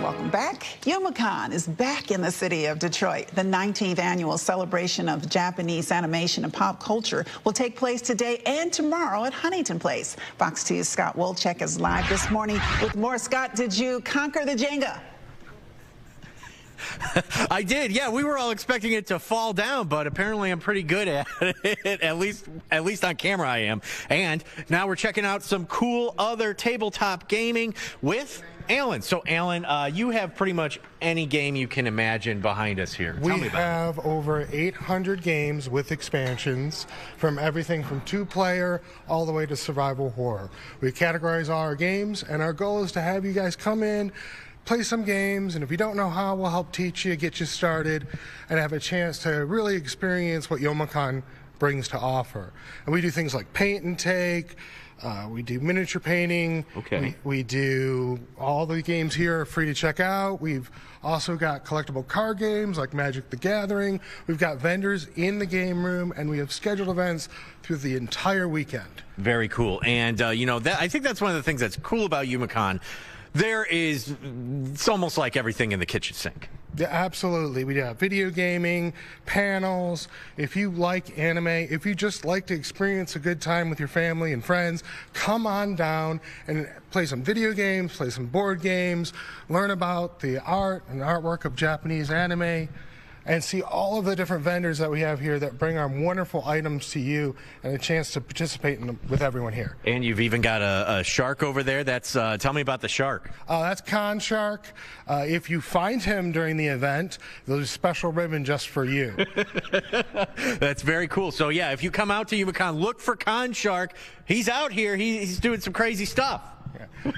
Welcome back. Youmacon is back in the city of Detroit. The 19th annual celebration of Japanese animation and pop culture will take place today and tomorrow at Huntington Place. Fox 2's Scott Wolchek is live this morning with more. Scott, did you conquer the Jenga? I did, yeah. We were all expecting it to fall down, but apparently I'm pretty good at it. At least on camera I am. And now we're checking out some cool other tabletop gaming with Alan. So, Alan, you have pretty much any game you can imagine behind us here. We have over 800 games with expansions, from everything from 2-player all the way to survival horror. We categorize all our games, and our goal is to have you guys come in, play some games, and if you don't know how, we'll help teach you, get you started, and have a chance to really experience what Youmacon brings to offer. And we do things like paint and take, we do miniature painting, we do all the games here are free to check out. We've also got collectible card games like Magic the Gathering. We've got vendors in the game room, and we have scheduled events through the entire weekend. Very cool. And, you know, I think that's one of the things that's cool about Youmacon. It's almost like everything in the kitchen sink. Yeah, absolutely. We have video gaming, panels. If you like anime, if you just like to experience a good time with your family and friends, come on down and play some video games, play some board games, learn about the art and artwork of Japanese anime, and see all of the different vendors that we have here that bring our wonderful items to you and a chance to participate in them with everyone here. And you've even got a shark over there. Tell me about the shark. That's Con Shark. If you find him during the event, there's a special ribbon just for you. That's very cool. So yeah, if you come out to Youmacon, look for Con Shark. He's out here. He's doing some crazy stuff.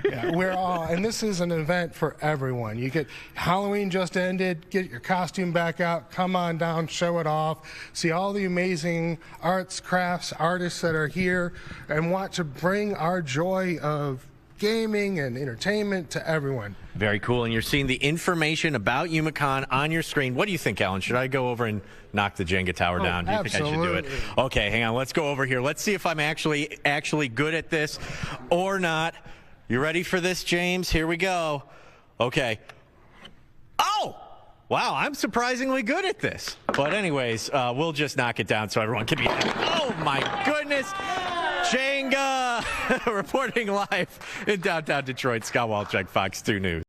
Yeah, and this is an event for everyone. You get Halloween just ended, get your costume back out, come on down, show it off, see all the amazing arts, crafts, artists that are here, and want to bring our joy of gaming and entertainment to everyone. Very cool. And you're seeing the information about Youmacon on your screen. What do you think, Alan? Should I go over and knock the Jenga tower down? Do you think I should do it? Okay, hang on. Let's go over here. Let's see if I'm actually good at this or not. You ready for this, James? Here we go. Okay. Oh! Wow, I'm surprisingly good at this. But anyways, we'll just knock it down so everyone can be happy. Oh, my goodness. Jenga! Reporting live in downtown Detroit. Scott Wolchek, Fox 2 News.